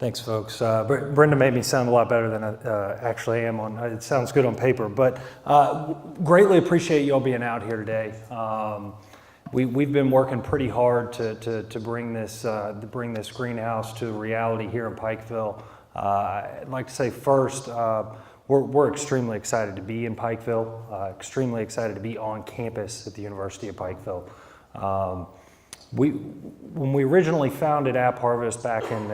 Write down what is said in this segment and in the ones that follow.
Thanks, folks. Brenda made me sound a lot better than I actually am on. It sounds good on paper, but greatly appreciate you all being out here today. We've been working pretty hard to bring this greenhouse to reality here in Pikeville. I'd like to say first, we're extremely excited to be in Pikeville. Extremely excited to be on campus at the University of Pikeville. When we originally founded App Harvest back in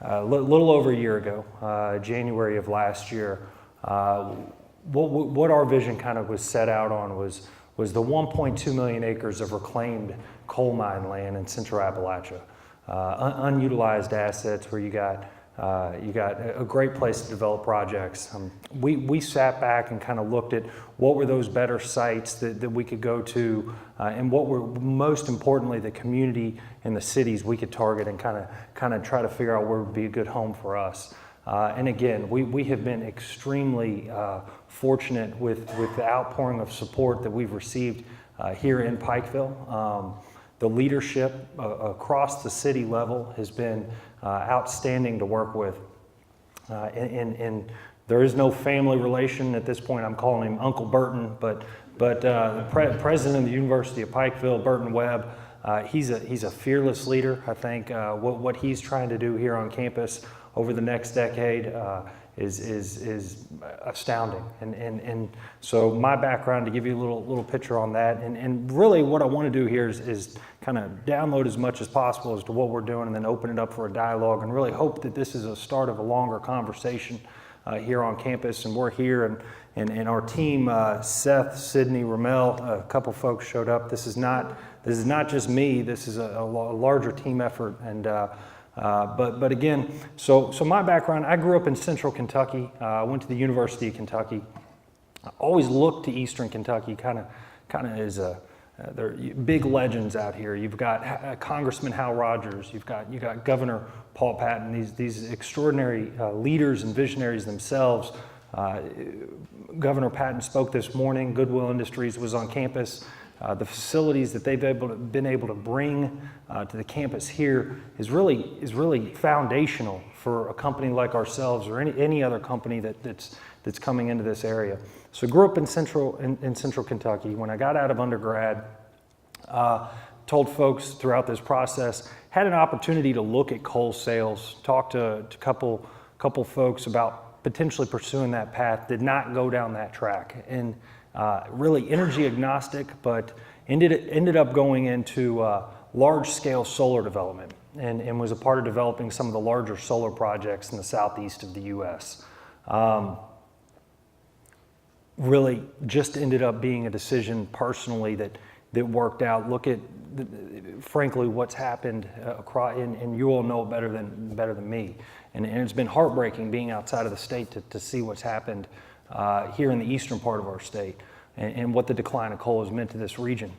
a little over a year ago, January of last year, what our vision kind of was set out on was the 1.2 million acres of reclaimed coal mine land in Central Appalachia, unutilized assets where you got a great place to develop projects. We sat back and kind of looked at what were those better sites that we could go to, and what were most importantly the community and the cities we could target and kind of try to figure out where would be a good home for us. And again, we have been extremely fortunate with the outpouring of support that we've received here in Pikeville. The leadership across the city level has been outstanding to work with. And there is no family relation at this point. I'm calling him Uncle Burton, but the president of the University of Pikeville, Burton Webb, he's a fearless leader. I think what he's trying to do here on campus over the next decade is astounding. And so my background, to give you a little picture on that, and really what I want to do here is kind of download as much as possible as to what we're doing and then open it up for a dialogue and really hope that this is a start of a longer conversation here on campus. And we're here and our team, Seth, Sydney, Ramel, a couple folks showed up. This is not just me, this is a larger team effort. And but again, so my background, I grew up in Central Kentucky. I went to the University of Kentucky. I always looked to Eastern Kentucky kind of as there are big legends out here. You've got Congressman Hal Rogers. You've got Governor Paul Patton. These extraordinary leaders and visionaries themselves. Governor Patton spoke this morning. Goodwill Industries was on campus. The facilities that they've been able to bring to the campus here is really foundational for a company like ourselves or any other company that's coming into this area. So grew up in Central Kentucky. When I got out of undergrad, told folks throughout this process, had an opportunity to look at coal sales, talked to a couple folks about potentially pursuing that path, did not go down that track. And really energy agnostic, but ended up going into large-scale solar development and was a part of developing some of the larger solar projects in the southeast of the U.S. Really just ended up being a decision personally that worked out. Look at, frankly, what's happened across, and you all know better than me. And it's been heartbreaking being outside of the state to see what's happened here in the eastern part of our state and what the decline of coal has meant to this region.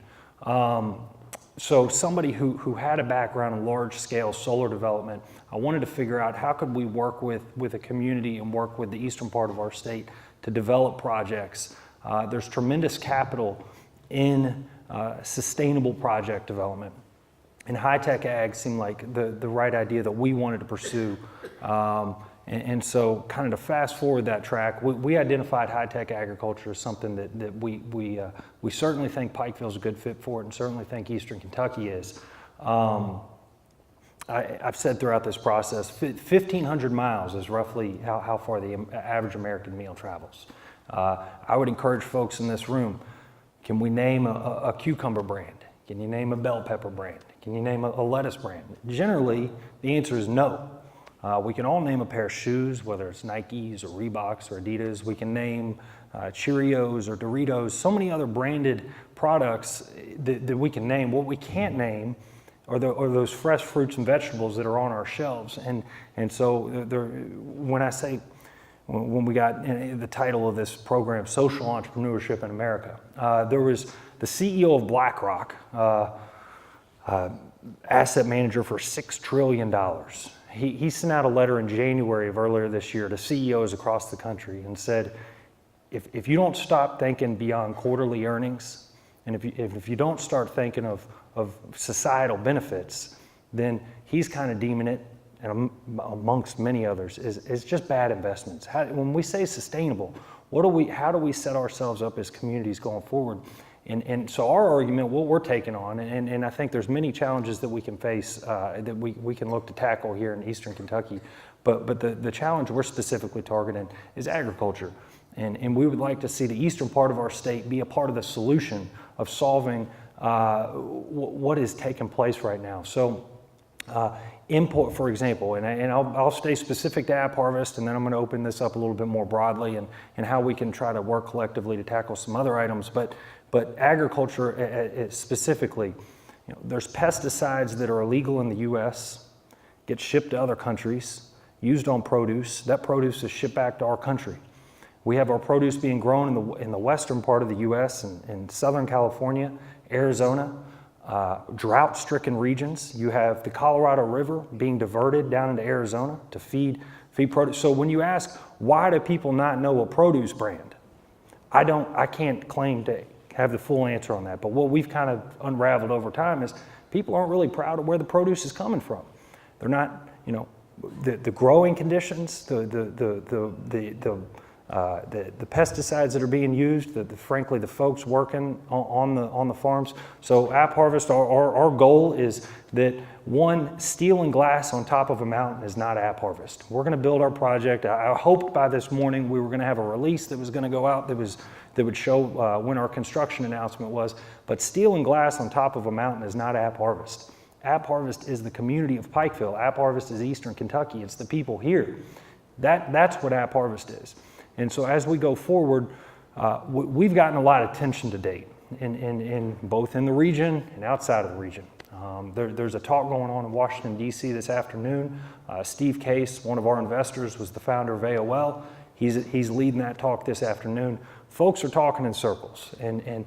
So somebody who had a background in large-scale solar development, I wanted to figure out how could we work with a community and work with the eastern part of our state to develop projects. There's tremendous capital in sustainable project development. And high-tech ag seemed like the right idea that we wanted to pursue. And so kind of to fast forward that track, we identified high-tech agriculture as something that we certainly think Pikeville is a good fit for it, and certainly think Eastern Kentucky is. I've said throughout this process, 1,500 miles is roughly how far the average American meal travels. I would encourage folks in this room, can we name a cucumber brand? Can you name a bell pepper brand? Can you name a lettuce brand? Generally, the answer is no. We can all name a pair of shoes, whether it's Nikes or Reeboks or Adidas. We can name Cheerios or Doritos, so many other branded products that we can name. What we can't name are those fresh fruits and vegetables that are on our shelves. And so when we got the title of this program, Social Entrepreneurship in America, there was the CEO of BlackRock, asset manager for $6 trillion. He sent out a letter in January of earlier this year to CEOs across the country and said, if you don't stop thinking beyond quarterly earnings, and if you don't start thinking of societal benefits, then he's kind of deeming it amongst many others, is just bad investments. When we say sustainable, how do we set ourselves up as communities going forward? And so our argument, what we're taking on, and I think there's many challenges that we can face, that we can look to tackle here in Eastern Kentucky, but the challenge we're specifically targeting is agriculture. And we would like to see the eastern part of our state be a part of the solution of solving what is taking place right now. So import, for example, and I'll stay specific to AppHarvest, and then I'm going to open this up a little bit more broadly and how we can try to work collectively to tackle some other items. But agriculture specifically, there's pesticides that are illegal in the U.S., get shipped to other countries, used on produce. That produce is shipped back to our country. We have our produce being grown in the western part of the U.S. and in Southern California, Arizona, drought-stricken regions. You have the Colorado River being diverted down into Arizona to feed produce. So when you ask, why do people not know a produce brand? I can't claim to have the full answer on that. But what we've kind of unraveled over time is people aren't really proud of where the produce is coming from. They're not, the growing conditions, the pesticides that are being used, frankly, the folks working on the farms. So AppHarvest, our goal is that, one, steel and glass on top of a mountain is not AppHarvest. We're going to build our project. I hoped by this morning we were going to have a release that was going to go out that would show when our construction announcement was. But steel and glass on top of a mountain is not AppHarvest. AppHarvest is the community of Pikeville. AppHarvest is Eastern Kentucky. It's the people here. That's what AppHarvest is. And so as we go forward, we've gotten a lot of attention to date, in both in the region and outside of the region. There's a talk going on in Washington, D.C. this afternoon. Steve Case, one of our investors, was the founder of AOL. He's leading that talk this afternoon. Folks are talking in circles, and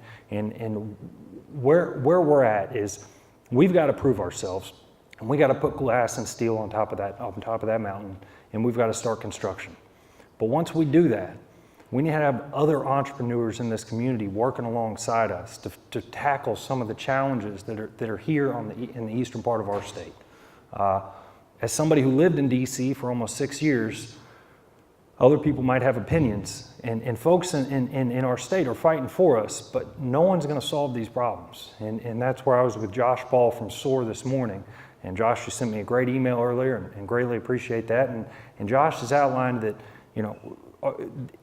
where we're at is we've got to prove ourselves, and we got to put glass and steel on top of that mountain, and we've got to start construction. But once we do that, we need to have other entrepreneurs in this community working alongside us to tackle some of the challenges that are here in the eastern part of our state. As somebody who lived in D.C. for almost 6 years, other people might have opinions, and folks in our state are fighting for us, but no one's going to solve these problems. And that's where I was with Josh Ball from SOAR this morning. And Josh just sent me a great email earlier, and greatly appreciate that. And Josh has outlined that,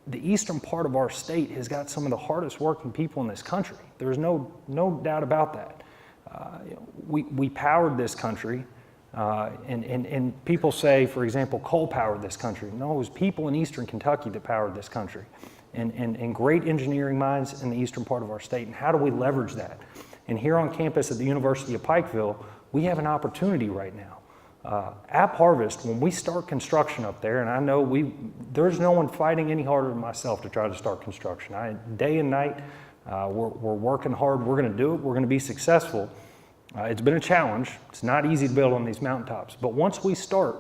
the eastern part of our state has got some of the hardest working people in this country. There's no doubt about that. We powered this country, and people say, for example, coal powered this country. No, it was people in Eastern Kentucky that powered this country, and great engineering minds in the eastern part of our state. And how do we leverage that? And here on campus at the University of Pikeville, we have an opportunity right now. AppHarvest, when we start construction up there, and I know there's no one fighting any harder than myself to try to start construction. Day and night, we're working hard. We're going to do it. We're going to be successful. It's been a challenge. It's not easy to build on these mountaintops. But once we start,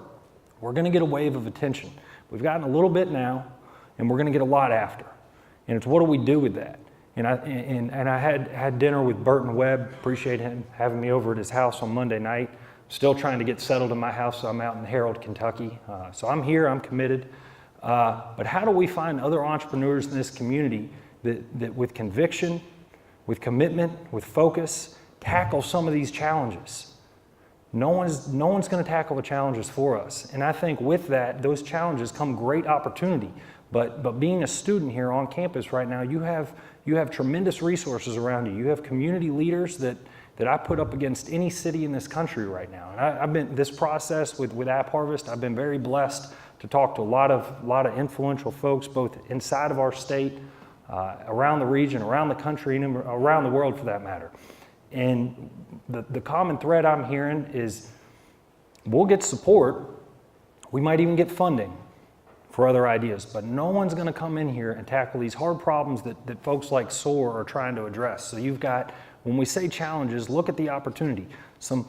we're going to get a wave of attention. We've gotten a little bit now, and we're going to get a lot after. And it's what do we do with that? And I had dinner with Burton Webb. Appreciate him having me over at his house on Monday night. Still trying to get settled in my house. So I'm out in Harold, Kentucky. So I'm here, I'm committed. But how do we find other entrepreneurs in this community that with conviction, with commitment, with focus, tackle some of these challenges? No one's going to tackle the challenges for us. And I think with that, those challenges come great opportunity. But being a student here on campus right now, you have tremendous resources around you. You have community leaders that I put up against any city in this country right now. And I've been this process with AppHarvest. I've been very blessed to talk to a lot of influential folks, both inside of our state, around the region, around the country, and around the world for that matter. And the common thread I'm hearing is we'll get support. We might even get funding for other ideas, but no one's going to come in here and tackle these hard problems that folks like SOAR are trying to address. So you've got, when we say challenges, look at the opportunity. Some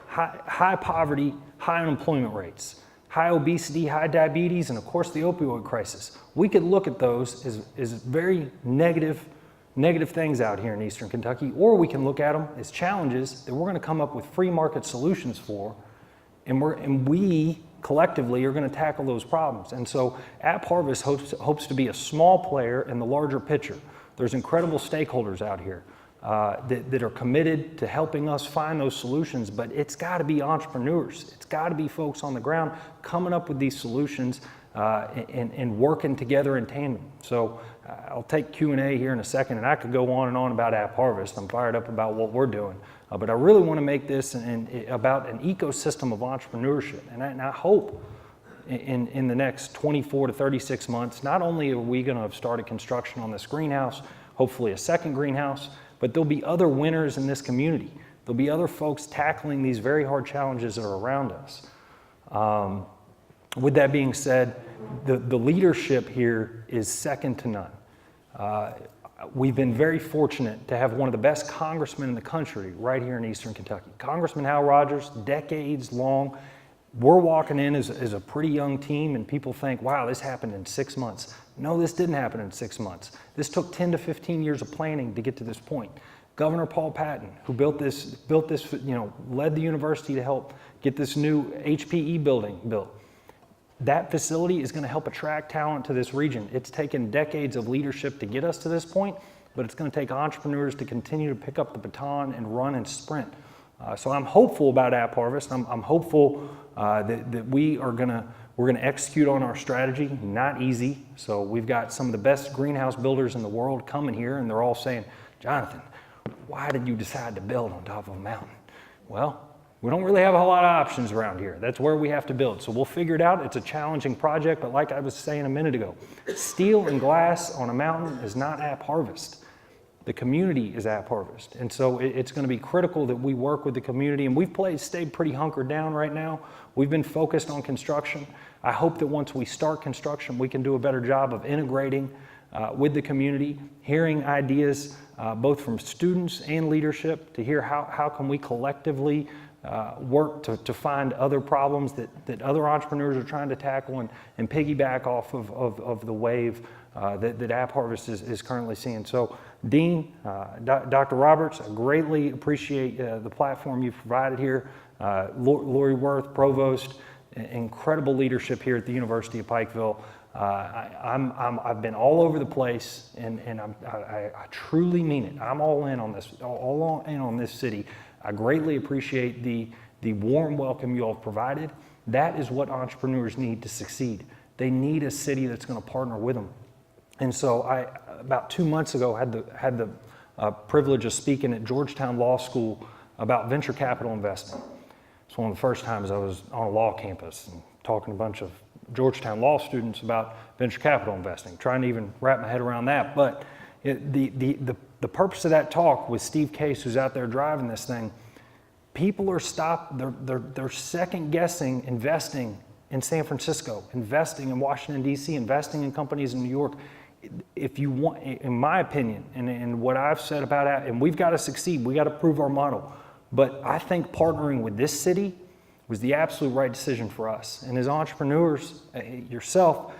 high poverty, high unemployment rates, high obesity, high diabetes, and of course the opioid crisis. We could look at those as very negative things out here in Eastern Kentucky, or we can look at them as challenges that we're going to come up with free market solutions for And we collectively are going to tackle those problems. And so App Harvest hopes to be a small player in the larger picture. There's incredible stakeholders out here that are committed to helping us find those solutions, but it's got to be entrepreneurs. It's got to be folks on the ground coming up with these solutions and working together in tandem. So I'll take Q&A here in a second, and I could go on and on about App Harvest. I'm fired up about what we're doing. But I really want to make this about an ecosystem of entrepreneurship. And I hope in the next 24 to 36 months, not only are we going to have started construction on this greenhouse, hopefully a second greenhouse, but there'll be other winners in this community. There'll be other folks tackling these very hard challenges that are around us. With that being said, the leadership here is second to none. We've been very fortunate to have one of the best congressmen in the country right here in Eastern Kentucky. Congressman Hal Rogers, decades long. We're walking in as a pretty young team, and people think, wow, this happened in 6 months. No, this didn't happen in 6 months. This took 10 to 15 years of planning to get to this point. Governor Paul Patton, who built this, led the university to help get this new HPE building built. That facility is going to help attract talent to this region. It's taken decades of leadership to get us to this point, but it's going to take entrepreneurs to continue to pick up the baton and run and sprint. So I'm hopeful about App Harvest. I'm hopeful that we're going to execute on our strategy. Not easy. So we've got some of the best greenhouse builders in the world coming here, and they're all saying, Jonathan, why did you decide to build on top of a mountain? Well, we don't really have a whole lot of options around here. That's where we have to build. So we'll figure it out. It's a challenging project, but like I was saying a minute ago, steel and glass on a mountain is not App Harvest. The community is App Harvest. And so it's going to be critical that we work with the community. And we've stayed pretty hunkered down right now. We've been focused on construction. I hope that once we start construction, we can do a better job of integrating with the community, hearing ideas both from students and leadership to hear how can we collectively work to find other problems that other entrepreneurs are trying to tackle and piggyback off of the wave that App Harvest is currently seeing. So Dean, Dr. Roberts, I greatly appreciate the platform you've provided here. Lori Worth, Provost, incredible leadership here at the University of Pikeville. I've been all over the place, and I truly mean it. I'm all in on this city. I greatly appreciate the warm welcome you all have provided. That is what entrepreneurs need to succeed. They need a city that's going to partner with them. And so about 2 months ago, had the privilege of speaking at Georgetown Law School about venture capital investing. It's one of the first times I was on a law campus and talking to a bunch of Georgetown law students about venture capital investing, trying to even wrap my head around that. But the purpose of that talk with Steve Case, who's out there driving this thing, people are they're second guessing investing in San Francisco, investing in Washington, D.C., investing in companies in New York. If you want, in my opinion, and what I've said about it, and we've got to succeed, we got to prove our model. But I think partnering with this city was the absolute right decision for us. And as entrepreneurs, yourself,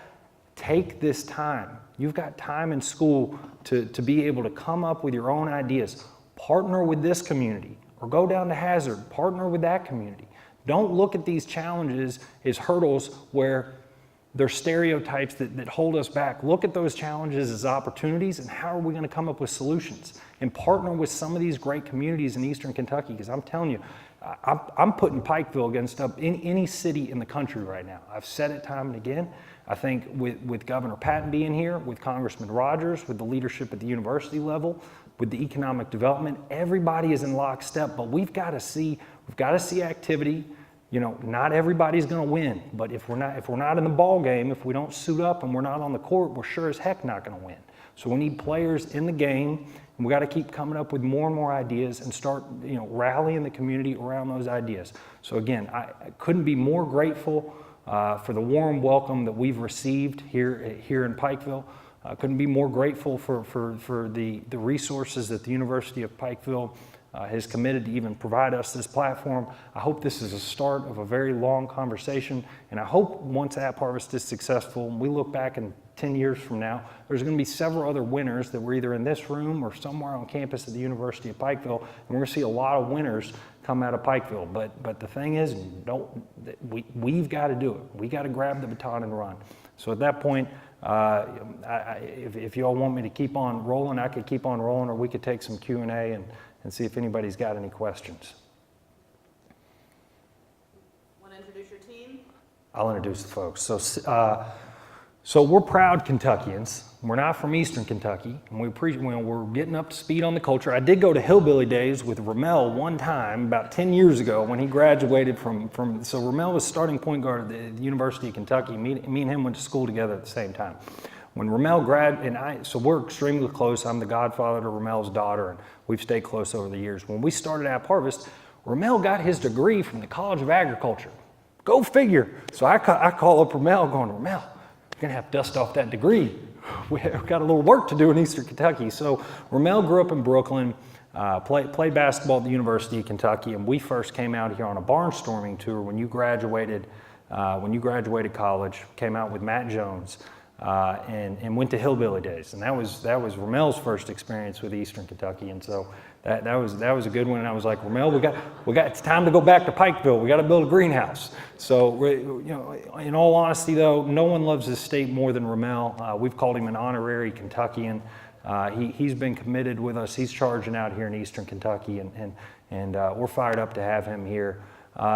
take this time. You've got time in school to be able to come up with your own ideas. Partner with this community, or go down to Hazard, partner with that community. Don't look at these challenges as hurdles where they're stereotypes that hold us back. Look at those challenges as opportunities, and how are we going to come up with solutions? And partner with some of these great communities in Eastern Kentucky, because I'm telling you, I'm putting Pikeville against any city in the country right now. I've said it time and again. I think with Governor Patton being here, with Congressman Rogers, with the leadership at the university level, with the economic development, everybody is in lockstep, but we've got to see activity. You know, not everybody's going to win, but if we're not in the ball game, if we don't suit up and we're not on the court, we're sure as heck not going to win. So we need players in the game, and we got to keep coming up with more and more ideas and start, rallying the community around those ideas. So again, I couldn't be more grateful for the warm welcome that we've received here in Pikeville. I couldn't be more grateful for the resources that the University of Pikeville has committed to even provide us this platform. I hope this is a start of a very long conversation, and I hope once App Harvest is successful, and we look back in 10 years from now, there's going to be several other winners that were either in this room or somewhere on campus at the University of Pikeville, and we're going to see a lot of winners come out of Pikeville. But the thing is, we've got to do it. We got to grab the baton and run. So at that point, if you all want me to keep on rolling, I could keep on rolling, or we could take some Q&A and see if anybody's got any questions. Want to introduce your team? I'll introduce the folks. So we're proud Kentuckians. We're not from Eastern Kentucky, and we're getting up to speed on the culture. I did go to Hillbilly Days with Ramel one time about 10 years ago when he graduated from so Ramel was starting point guard at the University of Kentucky. Me and him went to school together at the same time. When Ramel so we're extremely close. I'm the godfather to Ramel's daughter, and we've stayed close over the years. When we started App Harvest, Ramel got his degree from the College of Agriculture. Go figure. So I call up Ramel going, Ramel, we're gonna have to dust off that degree. We've got a little work to do in Eastern Kentucky. So Ramel grew up in Brooklyn, played basketball at the University of Kentucky, and we first came out here on a barnstorming tour when you graduated college, came out with Matt Jones, and went to Hillbilly Days. And that was Ramel's first experience with Eastern Kentucky. And so that was a good one. And I was like, Ramel, we got it's time to go back to Pikeville. We got to build a greenhouse. So, in all honesty though, no one loves this state more than Ramel. We've called him an honorary Kentuckian. He's been committed with us. He's charging out here in Eastern Kentucky, and we're fired up to have him here.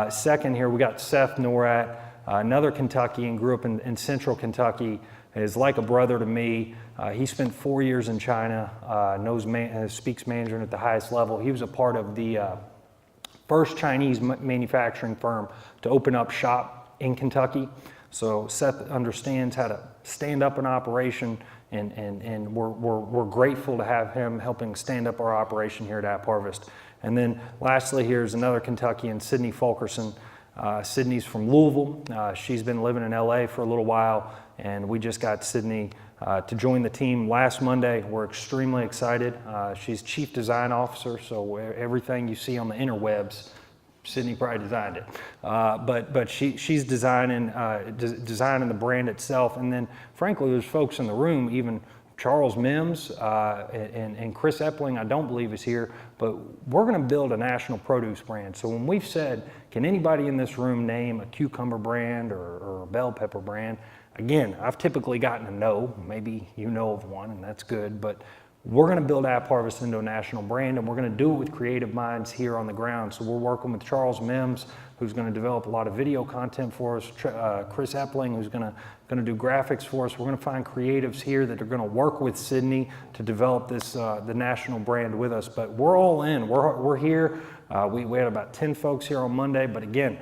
Second here, we got Seth Norat, another Kentuckian, grew up in Central Kentucky, is like a brother to me. He spent 4 years in China, speaks Mandarin at the highest level. He was a part of the first Chinese manufacturing firm to open up shop in Kentucky. So Seth understands how to stand up an operation, and we're grateful to have him helping stand up our operation here at App Harvest. And then lastly, here's another Kentuckian, Sydney Fulkerson. Sydney's from Louisville. She's been living in LA for a little while, and we just got Sydney to join the team last Monday. We're extremely excited. She's Chief Design Officer, so everything you see on the interwebs, Sydney probably designed it. But she's designing the brand itself. And then, frankly, there's folks in the room, even Charles Mims and Chris Epling, I don't believe is here, but we're going to build a national produce brand. So when we've said, can anybody in this room name a cucumber brand or a bell pepper brand? Again, I've typically gotten a no. Maybe you know of one, and that's good, but we're going to build App Harvest into a national brand, and we're going to do it with creative minds here on the ground. So we're working with Charles Mims, who's going to develop a lot of video content for us, Chris Epling, who's going to do graphics for us. We're going to find creatives here that are going to work with Sydney to develop this the national brand with us. But we're all in. We're here. We had about 10 folks here on Monday, but again,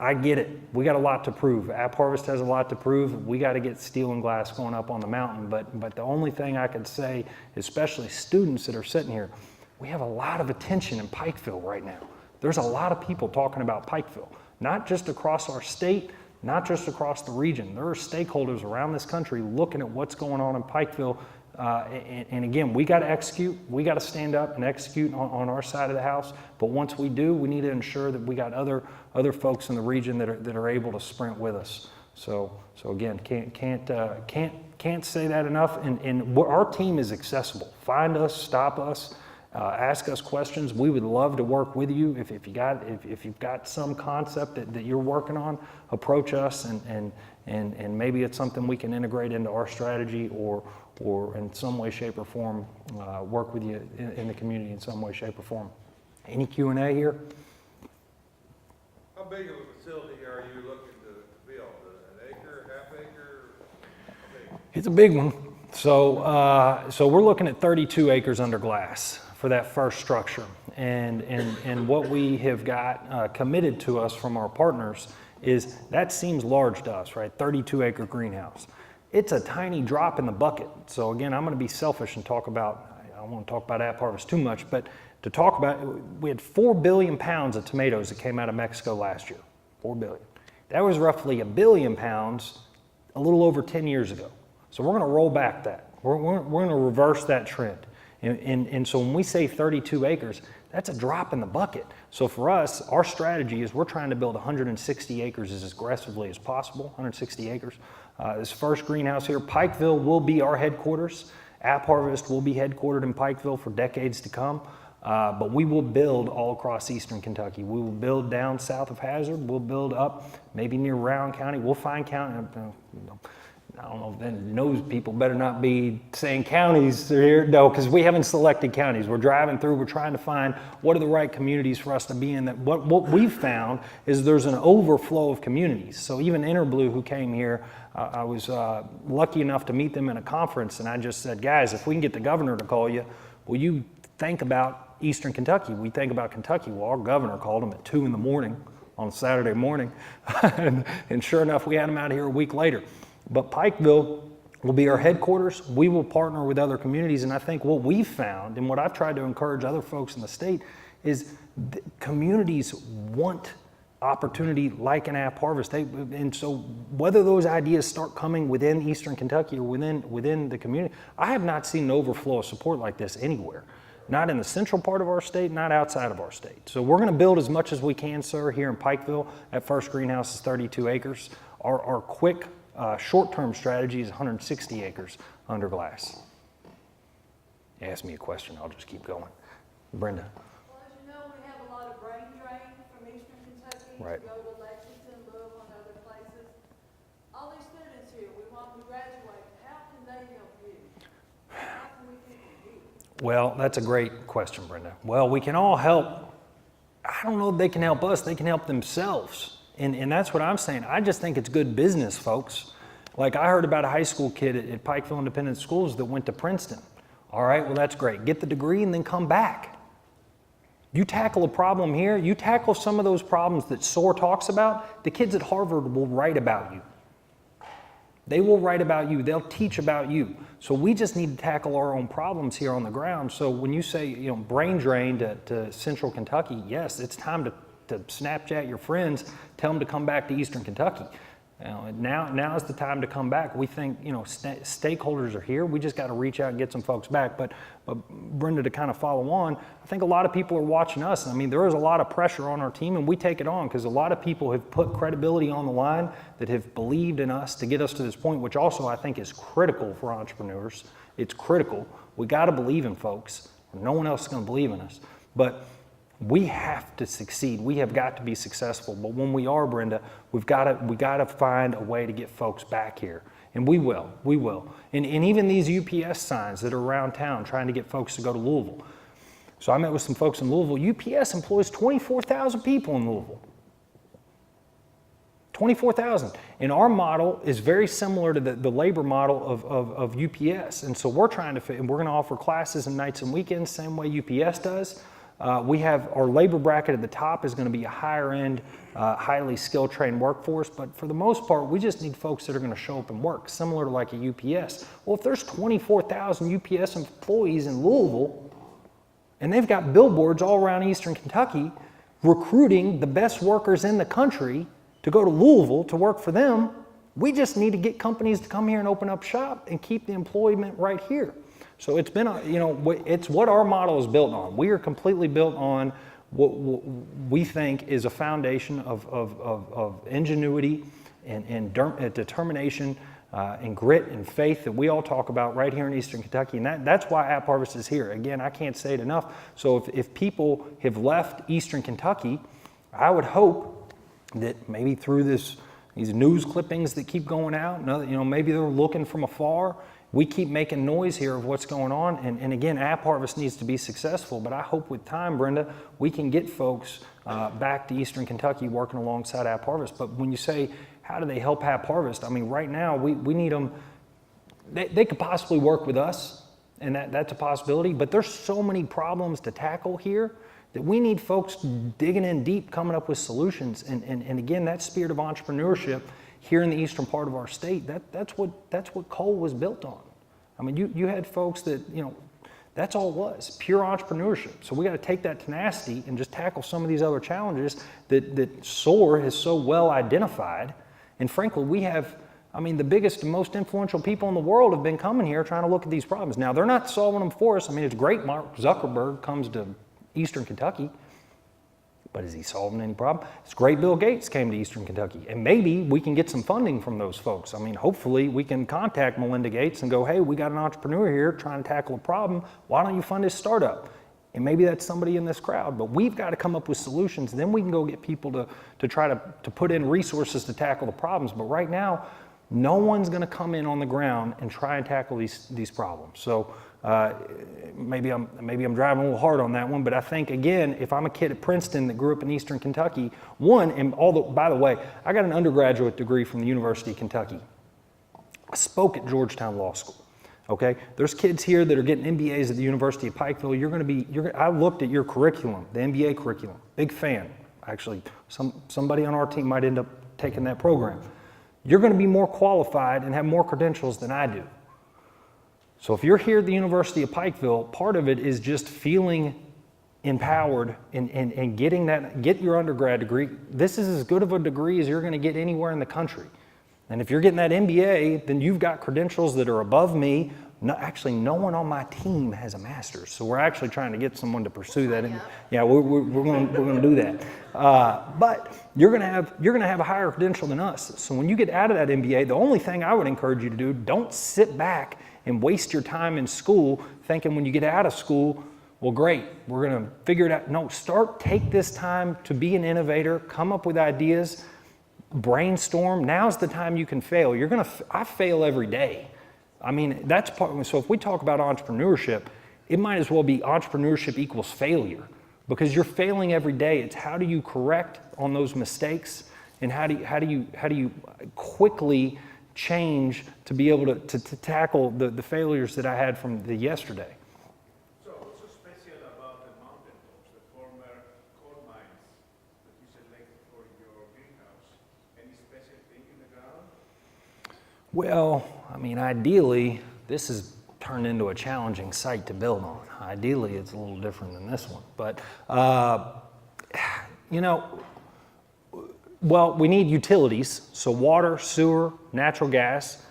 I get it. We got a lot to prove. App Harvest has a lot to prove. We got to get steel and glass going up on the mountain. But the only thing I could say, especially students that are sitting here, we have a lot of attention in Pikeville right now. There's a lot of people talking about Pikeville, not just across our state, not just across the region. There are stakeholders around this country looking at what's going on in Pikeville. And again, we got to execute. We got to stand up and execute on our side of the house. But once we do, we need to ensure that we got other folks in the region that are able to sprint with us. So again, can't say that enough. And our team is accessible. Find us, stop us, ask us questions. We would love to work with you. If you've got some concept that you're working on, approach us, and maybe it's something we can integrate into our strategy or in some way, shape, or form, work with you in the community in some way, shape, or form. Any Q&A here? How big of a facility are you looking to build? An acre, half acre? How big? It's a big one. So we're looking at 32 acres under glass for that first structure. And what we have got committed to us from our partners is that seems large to us, right? 32 acre greenhouse. It's a tiny drop in the bucket. So again, I'm going to be selfish and I won't talk about App Harvest too much, but to talk about, we had 4 billion pounds of tomatoes that came out of Mexico last year. 4 billion. That was roughly 1 billion pounds a little over 10 years ago. So we're going to roll back that. We're going to reverse that trend. And so when we say 32 acres, that's a drop in the bucket. So for us, our strategy is we're trying to build 160 acres as aggressively as possible, 160 acres. This first greenhouse here, Pikeville will be our headquarters. App Harvest will be headquartered in Pikeville for decades to come. But we will build all across eastern Kentucky. We will build down south of Hazard. We'll build up maybe near Rowan County. We'll find county. I don't know, then those people better not be saying counties here. No, because we haven't selected counties. We're driving through, we're trying to find what are the right communities for us to be in. That what we've found is there's an overflow of communities. So even Interblue, who came here, I was lucky enough to meet them in a conference, and I just said, guys, if we can get the governor to call you, will you think about eastern Kentucky? We think about Kentucky. Well, our governor called them at 2 in the morning on Saturday morning, and sure enough, we had them out here a week later. But Pikeville will be our headquarters. We will partner with other communities, and I think what we've found and what I've tried to encourage other folks in the state is communities want opportunity like an app harvest. And so whether those ideas start coming within eastern Kentucky or within the community, I have not seen an overflow of support like this anywhere. Not in the central part of our state, not outside of our state. So we're going to build as much as we can, sir, here in Pikeville. At First Greenhouse is 32 acres. Our quick short-term strategy is 160 acres under glass. Ask me a question, I'll just keep going. Brenda. Well, as you know, we have a lot of brain drain from eastern Kentucky Right. to go to Lexington, Louisville, and other places. All these students here, we want them to graduate. How can they help you? How can we think of you? Well, that's a great question, Brenda. Well, we can all help. I don't know if they can help us, they can help themselves. And that's what I'm saying. I just think it's good business, folks. Like I heard about a high school kid at Pikeville Independent Schools that went to Princeton. All right, well, that's great. Get the degree and then come back. You tackle a problem here, you tackle some of those problems that SOAR talks about, the kids at Harvard will write about you. They will write about you. They'll teach about you. So we just need to tackle our own problems here on the ground. So when you say, brain drain to central Kentucky, yes, it's time to Snapchat your friends, tell them to come back to eastern Kentucky. Now is the time to come back. We think, stakeholders are here. We just got to reach out and get some folks back. But Brenda, to kind of follow on, I think a lot of people are watching us. I mean, there is a lot of pressure on our team, and we take it on because a lot of people have put credibility on the line that have believed in us to get us to this point, which also I think is critical for entrepreneurs. It's critical. We got to believe in folks, or no one else is going to believe in us. But we have to succeed. We have got to be successful. But when we are, Brenda, we got to find a way to get folks back here. And we will. And even these UPS signs that are around town trying to get folks to go to Louisville. So I met with some folks in Louisville. UPS employs 24,000 people in Louisville. 24,000. And our model is very similar to the labor model of UPS. And so we're trying to fit, and we're going to offer classes and nights and weekends, same way UPS does. We have our labor bracket at the top is going to be a higher end, highly skilled trained workforce, but for the most part, we just need folks that are going to show up and work, similar to like a UPS. Well, if there's 24,000 UPS employees in Louisville, and they've got billboards all around eastern Kentucky recruiting the best workers in the country to go to Louisville to work for them, we just need to get companies to come here and open up shop and keep the employment right here. So it's been, it's what our model is built on. We are completely built on what we think is a foundation of ingenuity and determination and grit and faith that we all talk about right here in eastern Kentucky. And that's why App Harvest is here. Again, I can't say it enough. So if people have left eastern Kentucky, I would hope that maybe through these news clippings that keep going out, maybe they're looking from afar. We keep making noise here of what's going on, and again, App Harvest needs to be successful, but I hope with time, Brenda, we can get folks back to eastern Kentucky working alongside App Harvest. But when you say, how do they help App Harvest? I mean, right now, we need them, they could possibly work with us, and that's a possibility, but there's so many problems to tackle here that we need folks digging in deep, coming up with solutions, and again, that spirit of entrepreneurship here in the eastern part of our state, that's what coal was built on. I mean, you had folks that, that's all it was, pure entrepreneurship. So we got to take that tenacity and just tackle some of these other challenges that SOAR has so well identified. And frankly, we have, the biggest and most influential people in the world have been coming here trying to look at these problems. Now, they're not solving them for us. It's great Mark Zuckerberg comes to eastern Kentucky, but is he solving any problem? It's great Bill Gates came to eastern Kentucky, and maybe we can get some funding from those folks. Hopefully we can contact Melinda Gates and go, hey, we got an entrepreneur here trying to tackle a problem. Why don't you fund his startup? And maybe that's somebody in this crowd, but we've got to come up with solutions. Then we can go get people to try to put in resources to tackle the problems. But right now, no one's going to come in on the ground and try and tackle these problems. So maybe I'm driving a little hard on that one, but I think, again, if I'm a kid at Princeton that grew up in Eastern Kentucky, by the way, I got an undergraduate degree from the University of Kentucky. I spoke at Georgetown Law School. Okay, there's kids here that are getting MBAs at the University of Pikeville. I looked at your curriculum, the MBA curriculum. Big fan. Actually, somebody on our team might end up taking that program. You're going to be more qualified and have more credentials than I do. So if you're here at the University of Pikeville, part of it is just feeling empowered and get your undergrad degree. This is as good of a degree as you're going to get anywhere in the country. And if you're getting that MBA, then you've got credentials that are above me. Actually, no one on my team has a master's, so we're actually trying to get someone to pursue that. Yeah, we're going to do that. But you're going to have a higher credential than us. So when you get out of that MBA, the only thing I would encourage you to do, don't sit back and waste your time in school thinking when you get out of school, well, great, we're going to figure it out. No, take this time to be an innovator, come up with ideas. Brainstorm. Now's the time you can fail. I fail every day. I mean, that's part. So if we talk about entrepreneurship, it might as well be entrepreneurship equals failure, because you're failing every day. It's how do you correct on those mistakes, and how do you quickly change to be able to tackle the failures that I had from the yesterday. So what's so special about the mountaintops, the former coal mines that you selected for your greenhouse? Any special thing in the ground? Well, I mean, ideally, this has turned into a challenging site to build on. Ideally, it's a little different than this one. But, well, we need utilities, so water, sewer, natural gas.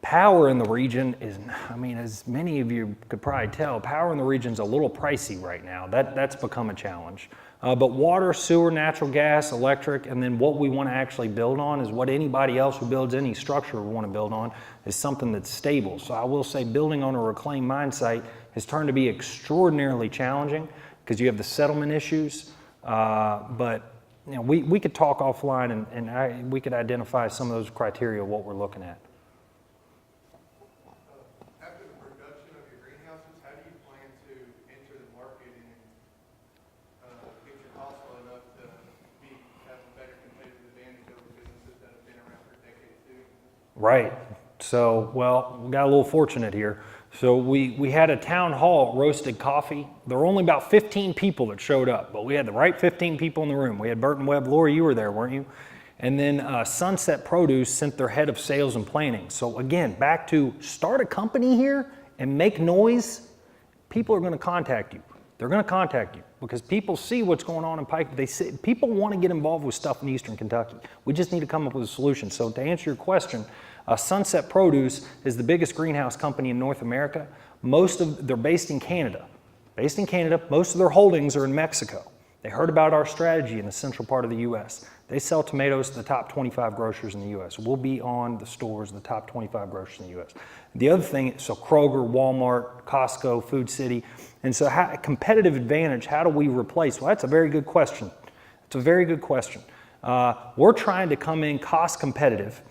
Power in the region is, I mean, as many of you could probably tell, power in the region is a little pricey right now. That's become a challenge. But water, sewer, natural gas, electric, and then what we want to actually build on is what anybody else who builds any structure would want to build on is something that's stable. So I will say building on a reclaimed mine site has turned to be extraordinarily challenging because you have the settlement issues. But you know, we could talk offline and we could identify some of those criteria of what we're looking at. After the production of your greenhouses, how do you plan to enter the market and get your costs low enough to have a better competitive advantage over businesses that have been around for decades too? Right. So, well, we got a little fortunate here. So we had a town hall roasted coffee. There were only about 15 people that showed up, but we had the right 15 people in the room. We had Burton Webb. Lori, you were there, weren't you? And then Sunset Produce sent their head of sales and planning. So again, back to start a company here and make noise. People are going to contact you. They're going to contact you because people see what's going on in Pike. People want to get involved with stuff in Eastern Kentucky. We just need to come up with a solution. So to answer your question, Sunset Produce is the biggest greenhouse company in North America. They're based in Canada. Most of their holdings are in Mexico. They heard about our strategy in the central part of the U.S. They sell tomatoes to the top 25 grocers in the U.S. We'll be on the stores, the top 25 grocers in the U.S. The other thing, so Kroger, Walmart, Costco, Food City. And so competitive advantage, how do we replace? Well, that's a very good question. It's a very good question. We're trying to come in cost competitive.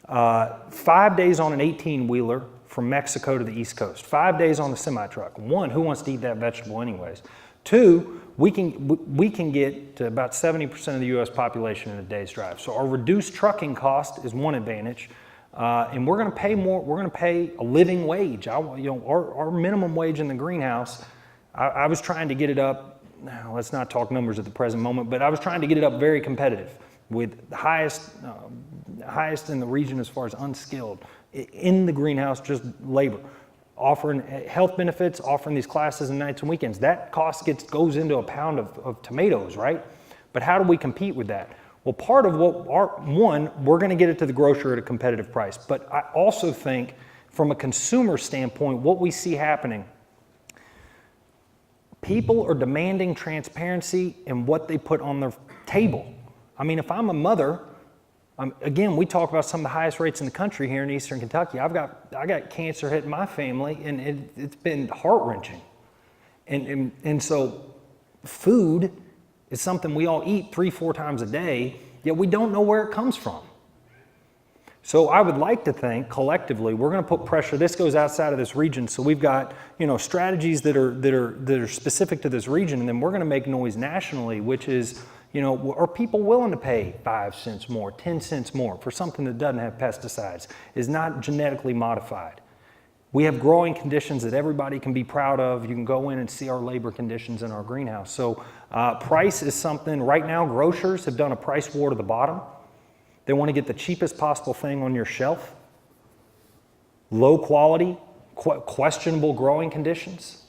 5 days on an 18-wheeler from Mexico to the East Coast. 5 days on the semi-truck. One, who wants to eat that vegetable anyways? Two, we can get to about 70% of the U.S. population in a day's drive. So our reduced trucking cost is one advantage, and we're going to pay more. We're going to pay a living wage. Our minimum wage in the greenhouse. I was trying to get it up. Now, let's not talk numbers at the present moment, but I was trying to get it up very competitive with the highest in the region as far as unskilled in the greenhouse, just labor. Offering health benefits, offering these classes and nights and weekends. That cost goes into a pound of tomatoes, right? But how do we compete with that? Well, part of we're going to get it to the grocer at a competitive price. But I also think from a consumer standpoint, what we see happening, people are demanding transparency in what they put on their table. I mean, if I'm a mother, again, we talk about some of the highest rates in the country here in Eastern Kentucky. I got cancer hitting my family, and it's been heart-wrenching. And so food is something we all eat 3-4 times a day, yet we don't know where it comes from. So I would like to think collectively we're going to put pressure. This goes outside of this region, so we've got strategies that are specific to this region, and then we're going to make noise nationally, which is are people willing to pay 5 cents more, 10 cents more for something that doesn't have pesticides, is not genetically modified? We have growing conditions that everybody can be proud of. You can go in and see our labor conditions in our greenhouse. So price is something. Right now, grocers have done a price war to the bottom. They want to get the cheapest possible thing on your shelf, low quality, questionable growing conditions,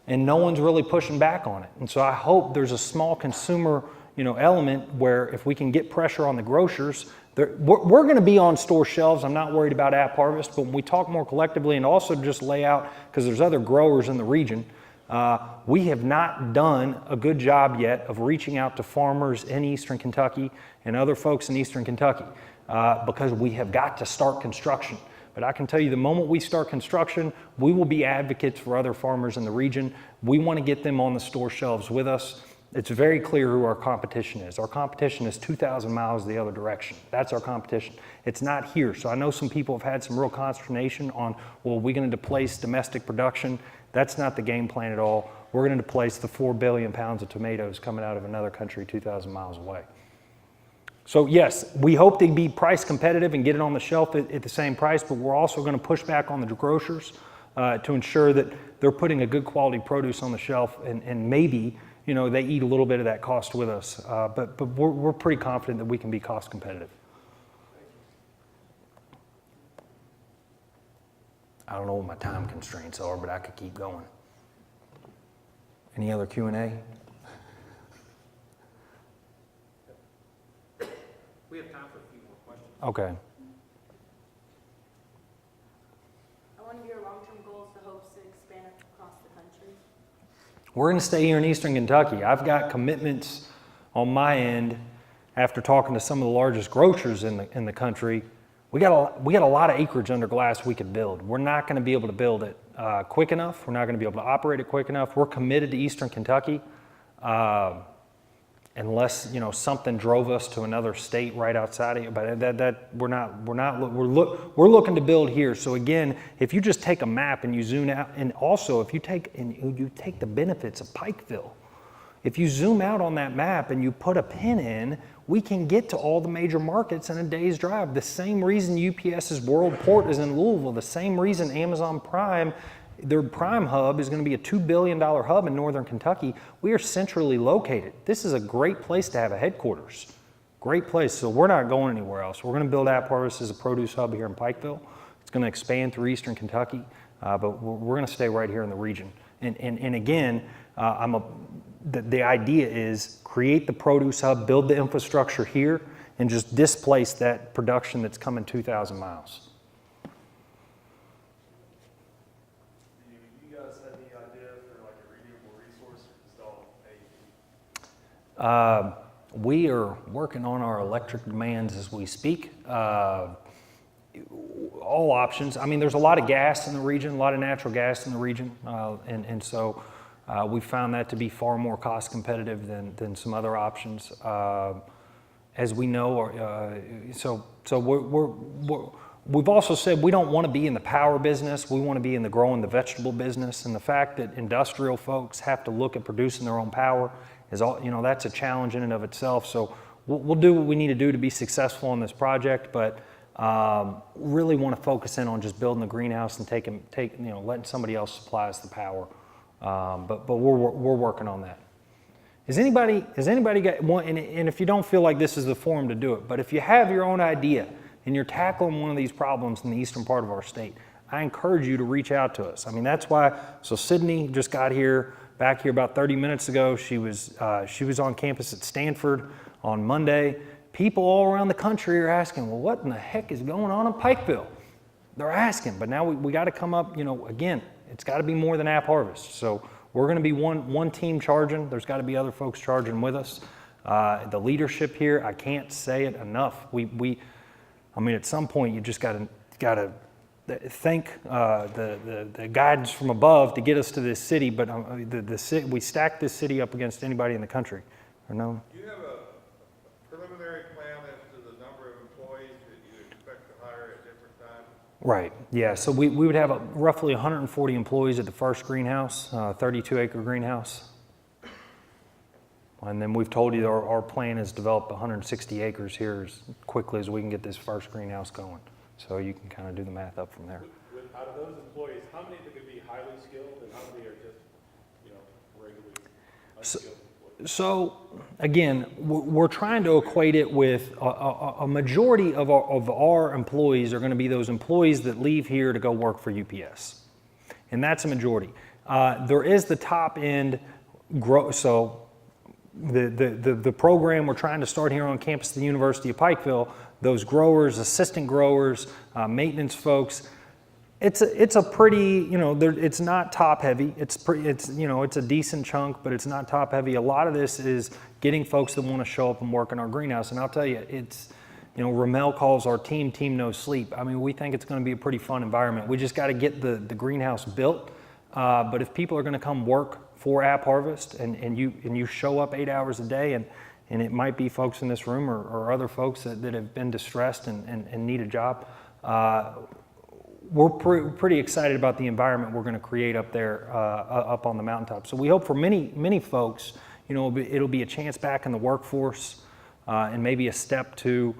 and no one's really pushing back on it. And so I hope there's a small consumer element where if we can get pressure on the grocers, we're going to be on store shelves. I'm not worried about App Harvest, but when we talk more collectively and also just lay out, because there's other growers in the region, we have not done a good job yet of reaching out to farmers in Eastern Kentucky and other folks in Eastern Kentucky because we have got to start construction. But I can tell you the moment we start construction, we will be advocates for other farmers in the region. We want to get them on the store shelves with us. It's very clear who our competition is. Our competition is 2,000 miles the other direction. That's our competition. It's not here. So I know some people have had some real consternation on, well, are we going to displace domestic production? That's not the game plan at all. We're going to displace the 4 billion pounds of tomatoes coming out of another country 2,000 miles away. So yes, we hope to be price competitive and get it on the shelf at the same price, but we're also going to push back on the grocers to ensure that they're putting a good quality produce on the shelf and maybe they eat a little bit of that cost with us. But we're pretty confident that we can be cost competitive. I don't know what my time constraints are, but I could keep going. Any other Q&A? We have time for a few more questions. Okay. One of your long-term goals, the hopes to expand across the country. We're going to stay here in Eastern Kentucky. I've got commitments on my end after talking to some of the largest grocers in the country. We got a lot of acreage under glass we could build. We're not going to be able to build it quick enough. We're not going to be able to operate it quick enough. We're committed to Eastern Kentucky unless something drove us to another state right outside of it. But we're looking to build here. So again, if you just take a map and you zoom out, and also if you take the benefits of Pikeville, if you zoom out on that map and you put a pin in, we can get to all the major markets in a day's drive. The same reason UPS's World Port is in Louisville, the same reason Amazon Prime, their Prime hub is going to be a $2 billion hub in Northern Kentucky. We are centrally located. This is a great place to have a headquarters. Great place. So we're not going anywhere else. We're going to build App Harvest as a produce hub here in Pikeville. It's going to expand through Eastern Kentucky, but we're going to stay right here in the region. And again, the idea is create the produce hub, build the infrastructure here, and just displace that production that's coming 2,000 miles. Do you guys have any idea for like a renewable resource install AEP? We are working on our electric demands as we speak. All options. I mean, there's a lot of gas in the region, a lot of natural gas in the region, and so we found that to be far more cost competitive than some other options. As we know, we've also said we don't want to be in the power business. We want to be in the growing the vegetable business, and the fact that industrial folks have to look at producing their own power is all, that's a challenge in and of itself. So we'll do what we need to do to be successful in this project, but really want to focus in on just building the greenhouse and letting somebody else supply us the power. But we're working on that. Has anybody got one? And if you don't feel like this is the forum to do it, but if you have your own idea and you're tackling one of these problems in the eastern part of our state, I encourage you to reach out to us. I mean, that's why. So Sydney just got back here about 30 minutes ago. She was on campus at Stanford on Monday. People all around the country are asking, well, what in the heck is going on in Pikeville? They're asking, but now we got to come up, again, it's got to be more than App Harvest. So we're going to be one team charging. There's got to be other folks charging with us. The leadership here, I can't say it enough. At some point, you just got to thank the guidance from above to get us to this city, but we stacked this city up against anybody in the country. Or no? Do you have a preliminary plan as to the number of employees that you expect to hire at different times? Right, yeah, so we would have roughly 140 employees at the first greenhouse, 32-acre greenhouse. And then we've told you our plan is to develop 160 acres here as quickly as we can get this first greenhouse going. So you can kind of do the math up from there. Out of those employees, how many could be highly skilled and how many are just, regularly unskilled? So again, we're trying to equate it with a majority of our employees are going to be those employees that leave here to go work for UPS. And that's a majority. There is the top end growth. So the program we're trying to start here on campus at the University of Pikeville, those growers, assistant growers, maintenance folks, it's a pretty, it's not top heavy. It's a decent chunk, but it's not top heavy. A lot of this is getting folks that want to show up and work in our greenhouse. And I'll tell you, Ramel calls our team No Sleep. I mean, we think it's going to be a pretty fun environment. We just got to get the greenhouse built. But if people are going to come work for App Harvest and you show up 8 hours a day, and it might be folks in this room or other folks that have been distressed and need a job, we're pretty excited about the environment we're going to create up there, up on the mountaintop. So we hope for many folks, it'll be a chance back in the workforce and maybe a step to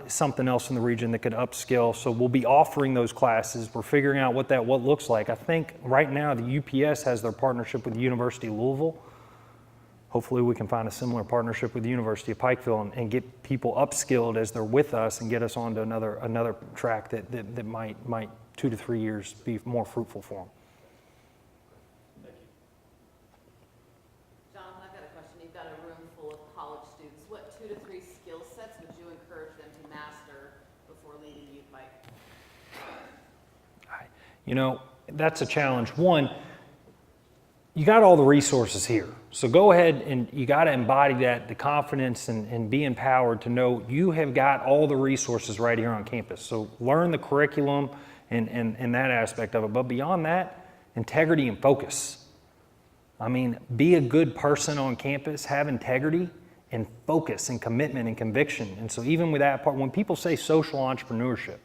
something else in the region that could upskill. So we'll be offering those classes. We're figuring out what looks like. I think right now the UPS has their partnership with the University of Louisville. Hopefully we can find a similar partnership with the University of Pikeville and get people upskilled as they're with us and get us onto another track that might 2 to 3 years be more fruitful for them. John, I've got a question. You've got a room full of college students. What 2 to 3 skill sets would you encourage them to master before leading U Pike? That's a challenge. One, you got all the resources here. So go ahead and you got to embody that, the confidence and be empowered to know you have got all the resources right here on campus. So learn the curriculum and that aspect of it. But beyond that, integrity and focus. I mean, be a good person on campus, have integrity and focus and commitment and conviction. And so even with that part, when people say social entrepreneurship,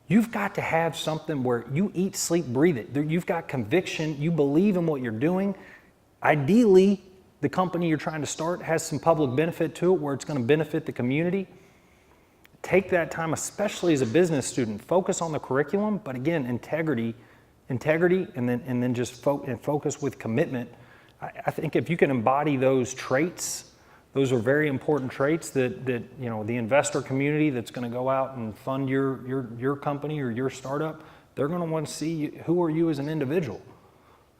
you've got to have something where you eat, sleep, breathe it. You've got conviction, you believe in what you're doing. Ideally, the company you're trying to start has some public benefit to it where it's going to benefit the community. Take that time, especially as a business student, focus on the curriculum, but again, integrity, and then just focus with commitment. I think if you can embody those traits, those are very important traits that the investor community that's going to go out and fund your company or your startup, they're going to want to see who are you as an individual.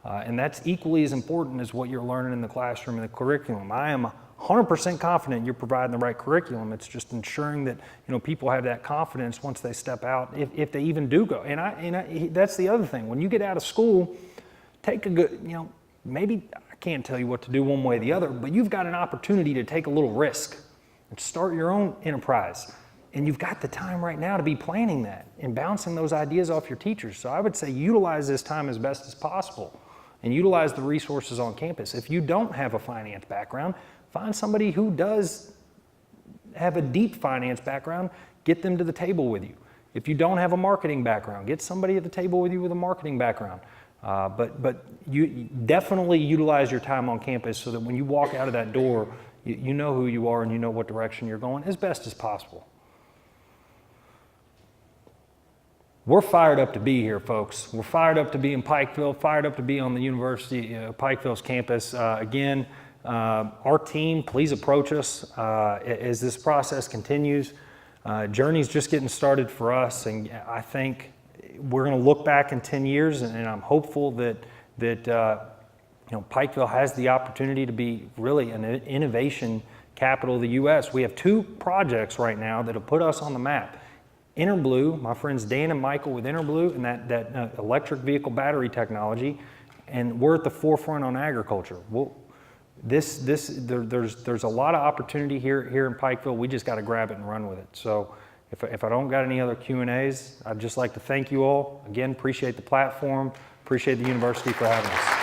And that's equally as important as what you're learning in the classroom and the curriculum. I am 100% confident you're providing the right curriculum. It's just ensuring that people have that confidence once they step out, if they even do go. And that's the other thing. When you get out of school, take a good, maybe I can't tell you what to do one way or the other, but you've got an opportunity to take a little risk and start your own enterprise. And you've got the time right now to be planning that and bouncing those ideas off your teachers. So I would say utilize this time as best as possible and utilize the resources on campus. If you don't have a finance background, find somebody who does have a deep finance background, get them to the table with you. If you don't have a marketing background, get somebody at the table with you with a marketing background. But you definitely utilize your time on campus so that when you walk out of that door, you know who you are and you know what direction you're going as best as possible. We're fired up to be here, folks. We're fired up to be in Pikeville, fired up to be on the University of Pikeville's campus. Again, our team, please approach us as this process continues. Journey's just getting started for us, and I think we're going to look back in 10 years, and I'm hopeful that Pikeville has the opportunity to be really an innovation capital of the U.S. We have 2 projects right now that have put us on the map. Interblue, my friends Dan and Michael with Interblue and that electric vehicle battery technology, and we're at the forefront on agriculture. There's a lot of opportunity here in Pikeville. We just got to grab it and run with it. So If I don't got any other Q&As, I'd just like to thank you all. Again, appreciate the platform, appreciate the university for having us.